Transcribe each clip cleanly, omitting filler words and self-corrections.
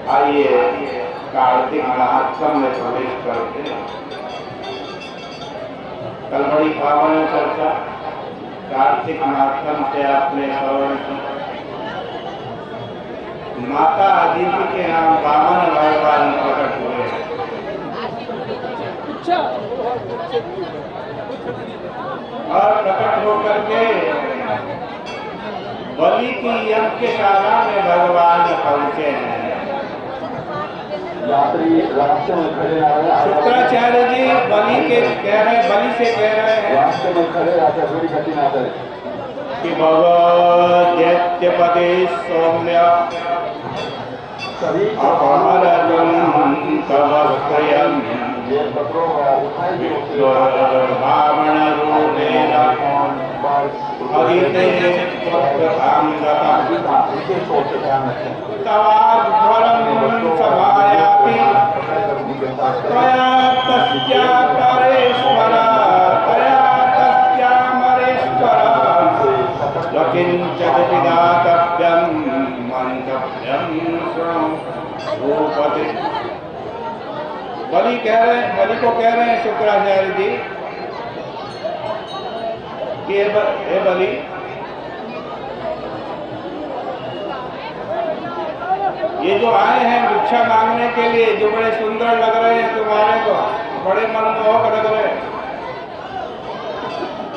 आइए कार्तिक महात्म में प्रवेश करते हैं। कल बड़ी पावन चर्चा कार्तिक महात्म से आपने श्रवण किया। माता अदिति के नाम वामन भगवान प्रकट हुए और प्रकट होकर के बलि की यज्ञशाला में भगवान पहुंचे हैं। शुक्राचार्य जी बलि से कह रहे हैं कि भगवद्यपदे सौम्य भावण रूपेण सभायापि त्वया तस्या परेश्वरा तया तस्यामरेश्वरा यकिंचिदपि दातव्यं मन्तव्यं रूपते। बलि को कह रहे हैं शुक्राचार्य जी कि हे बलि, ये जो आए हैं भिक्षा मांगने के लिए, जो बड़े सुंदर लग रहे हैं तुम्हारे को, बड़े मनमोहक लग रहे हैं,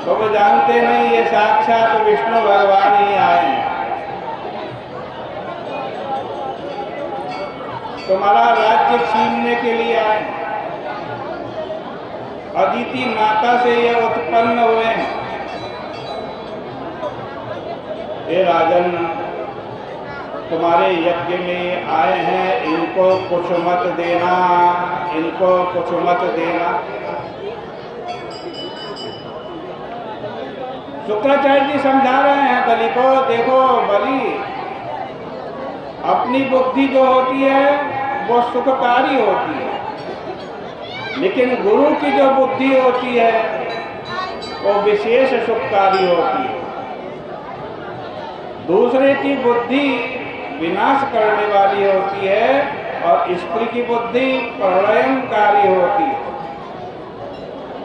तो वो जानते नहीं ये साक्षात विष्णु भगवान ही आए हैं। तुम्हारा राज्य छीनने के लिए आए। अदिति माता से ये उत्पन्न हुए हैं। हे राजन, तुम्हारे यज्ञ में आए हैं, इनको कुछ मत देना, इनको कुछ मत देना। शुक्राचार्य जी समझा रहे हैं बलि को, देखो बलि, अपनी बुद्धि जो होती है वो सुखकारी होती है, लेकिन गुरु की जो बुद्धि होती है वो विशेष सुखकारी होती है। दूसरे की बुद्धि विनाश करने वाली होती है और स्त्री की बुद्धि प्रलयंकारी होती है।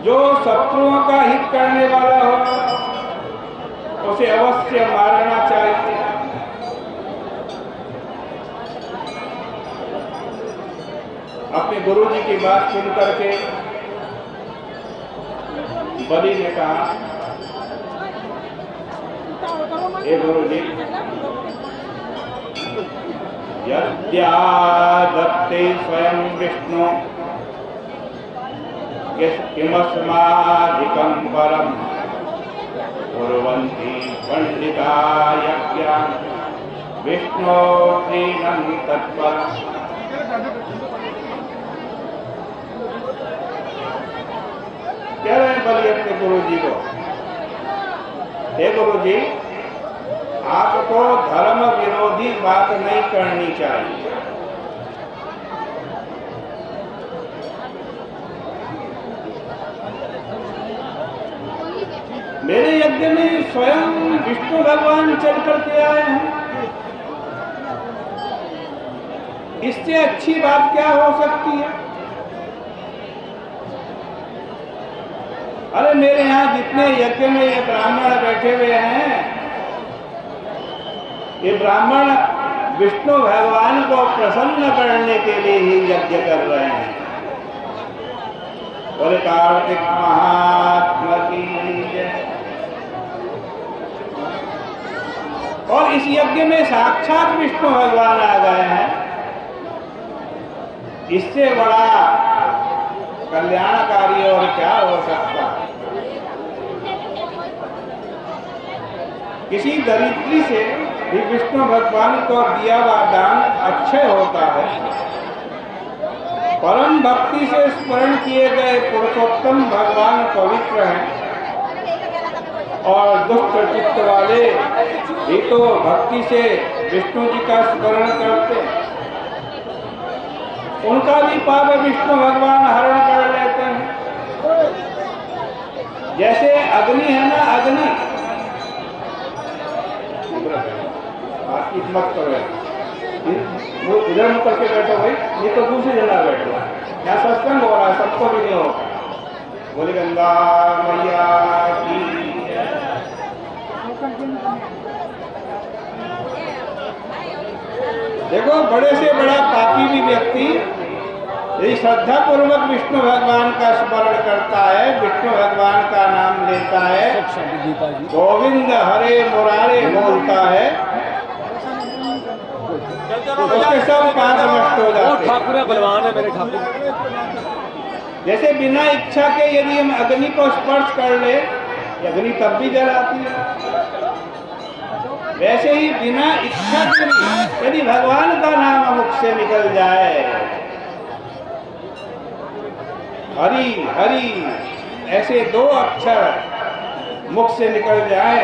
जो शत्रुओं का हित करने वाला हो उसे अवश्य मारना चाहिए। अपने गुरु जी की बात सुन करके बलि ने कहा, हे गुरु जी, यद्यादत्ते स्वयं विष्णु किमस्मादिकं परं कुर्वन्ति पंडिता यज्ञान् विष्णो प्रीणं तत्परम्। कह रहे हैं बलि अपने गुरु जी को, हे गुरु जी, आपको धर्म विरोधी बात नहीं करनी चाहिए। मेरे यज्ञ में स्वयं विष्णु भगवान चल करके आए हैं, इससे अच्छी बात क्या हो सकती है? अरे मेरे यहाँ जितने यज्ञ में ये ब्राह्मण बैठे हुए हैं, ये ब्राह्मण विष्णु भगवान को प्रसन्न करने के लिए ही यज्ञ कर रहे हैं। बोले कार्तिक महात्मा की जय। और इस यज्ञ में साक्षात विष्णु भगवान आ गए हैं, इससे बड़ा कल्याणकारी और क्या हो सकता है? किसी दरिद्री से भी विष्णु भगवान को दिया हुआ दान अक्षय होता है। परम भक्ति से स्मरण किए गए पुरुषोत्तम भगवान पवित्र हैं और दुष्ट चित्त वाले भी तो भक्ति से विष्णु जी का स्मरण करते हैं, उनका भी पाप विष्णु भगवान हरण कर लेते हैं। जैसे अग्नि है ना, अग्नि मत करो, वो इधर मुँह करके बैठो भाई, ये तो दूसरी जगह बैठो, यहाँ सत्संग हो रहा है, सबको भी नहीं होगा। बोले गंगा मैया की। देखो बड़े से बड़ा पापी भी व्यक्ति यदि श्रद्धा पूर्वक विष्णु भगवान का स्मरण करता है, विष्णु भगवान का नाम लेता है, गोविंद हरे मुरारे बोलता है, उसके सब पाप नष्ट हो जाते हैं। ठाकुर बलवान है मेरे ठाकुर। जैसे बिना इच्छा के यदि हम अग्नि को स्पर्श कर ले, अग्नि तब भी जलाती है, वैसे ही बिना इच्छा के भी यदि भगवान का नाम मुख से निकल जाए, हरि हरि ऐसे दो अक्षर मुख से निकल जाए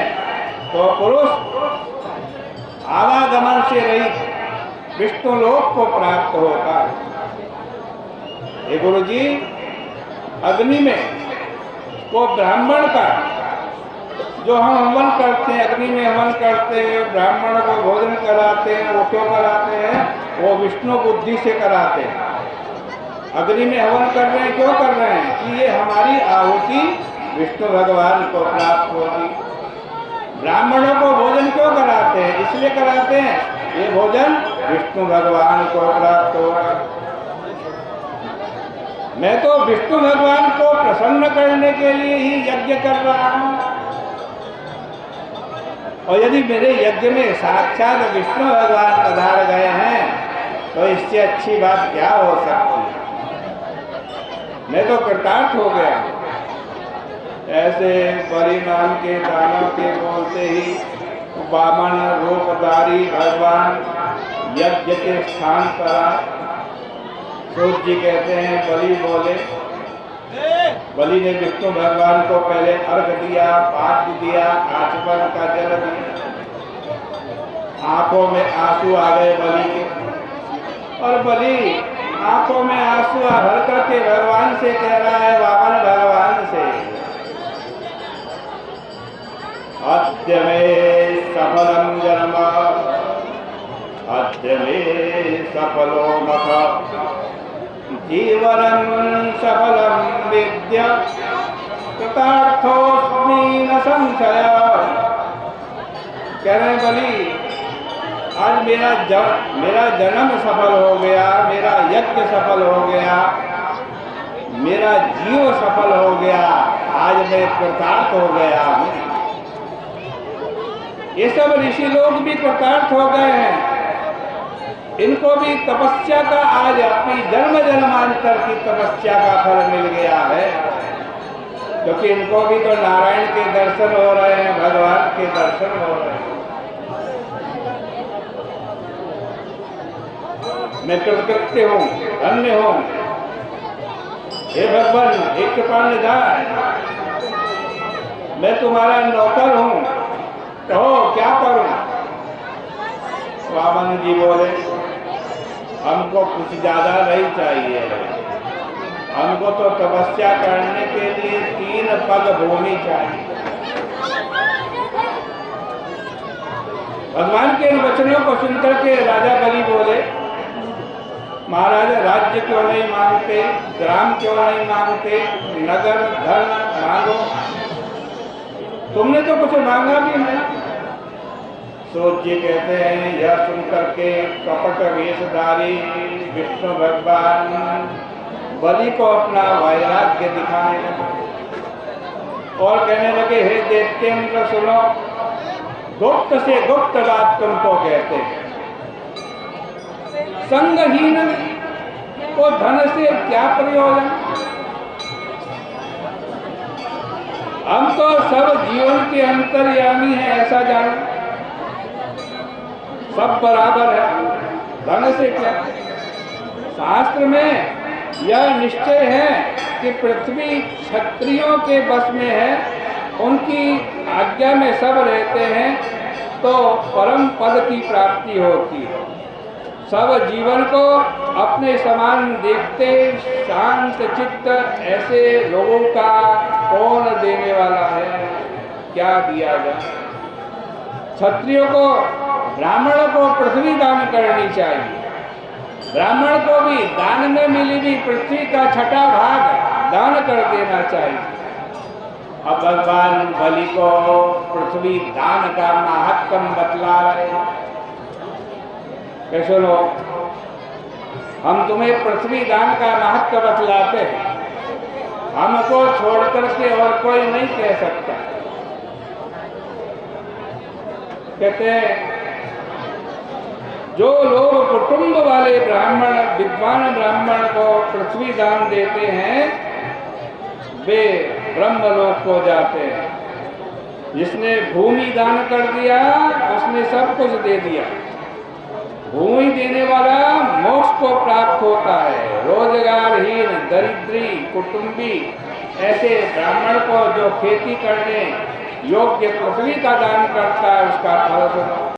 तो पुरुष आवागमन से रहित विष्णु लोक को प्राप्त होता है। हे गुरु जी, अग्नि में वो ब्राह्मण का जो हम हवन करते हैं, अग्नि में हवन करते हैं, ब्राह्मण को भोजन कराते हैं, वो क्यों कराते हैं? वो विष्णु बुद्धि से कराते हैं। अग्नि में हवन कर रहे हैं, क्यों कर रहे हैं? कि ये हमारी आहुति विष्णु भगवान को प्राप्त होगी। ब्राह्मणों को भोजन क्यों कराते हैं? इसलिए कराते हैं ये भोजन विष्णु भगवान को प्राप्त होगा। मैं तो विष्णु भगवान को प्रसन्न करने के लिए ही यज्ञ कर रहा हूँ, और यदि मेरे यज्ञ में साक्षात विष्णु भगवान पधार गए हैं तो इससे अच्छी बात क्या हो सकती है? मैं तो कृतार्थ हो गया। ऐसे बड़ी नाम के दानव के बोलते ही वामन रूपधारी भगवान यज्ञ के स्थान पर आए। सूत जी कहते हैं बलि बोले, बलि ने विष्णु भगवान को पहले अर्घ दिया, पाद्य दिया, आचमन का जल दिया। आंखों में आंसू आ गए बलि के, और बलि आंखों में आंसू भर करके भगवान से कह रहा है, वामन भगवान से, अद्य में सफलम जन्म, अद्य में सफलो मख, जीवनं सफलम विद्या, कृतार्थोस्मि न संशय। कह रहे बलि, आज मेरा जन्म सफल हो गया, मेरा यज्ञ सफल हो गया, मेरा जीव सफल हो गया, आज मैं कृतार्थ हो गया। ये सब ऋषि लोग भी कृतार्थ हो गए हैं। इनको भी तपस्या का आज अपनी जन्म जन्मांतर की तपस्या का फल मिल गया है, क्योंकि इनको भी तो नारायण के दर्शन हो रहे हैं, भगवान के दर्शन हो रहे हैं। मैं कृतकृत्य हूँ, धन्य हूँ। हे भगवान, हे कृपा निधान, मैं तुम्हारा नौकर हूँ, कहो क्या करूँ? वामन जी बोले, हमको कुछ ज्यादा नहीं चाहिए, हमको तो तपस्या करने के लिए 3 पग भूमि चाहिए। भगवान के इन वचनों को सुनकर के राजा बलि बोले, महाराज राज्य क्यों नहीं मांगते, ग्राम क्यों नहीं मांगते, नगर धन मांगो, तुमने तो कुछ मांगा भी नहीं। सूत जी कहते हैं, यह सुनकर के कपट वेशधारी विष्णु भगवान बलि को अपना वैराग्य दिखाने लगे और कहने लगे, हे दैत्येंद्र सुनो, गुप्त से गुप्त बात तुमको कहते हैं। संगहीन को धन से क्या प्रयोजन? हम तो सब जीवन के अंतर्यामी हैं, ऐसा जानो, सब बराबर है, धन से क्या? शास्त्र में यह निश्चय है कि पृथ्वी क्षत्रियों के बस में है, उनकी आज्ञा में सब रहते हैं तो परम पद की प्राप्ति होती है। सब जीवन को अपने समान देखते शांत चित्त ऐसे लोगों का कौन देने वाला है? क्या दिया जाए? क्षत्रियों को ब्राह्मण को पृथ्वी दान करनी चाहिए। ब्राह्मण को भी दान में मिली हुई पृथ्वी का छठा भाग दान कर देना चाहिए। अब भगवान बलि को पृथ्वी दान का महात्म बतला रहे। कैसे लोग, हम तुम्हें पृथ्वी दान का महत्व बतलाते हैं, हमको छोड़ करके और कोई नहीं कह सकता। कहते हैं जो लोग कुटुंब वाले ब्राह्मण, विद्वान ब्राह्मण को पृथ्वी दान देते हैं वे ब्रह्मलोक को जाते हैं। जिसने भूमि दान कर दिया उसने सब कुछ दे दिया। भूमि देने वाला मोक्ष को प्राप्त होता है। रोजगारहीन, दरिद्री, कुटुंबी ऐसे ब्राह्मण को जो खेती करने योग्य पृथ्वी का दान करता है उसका फल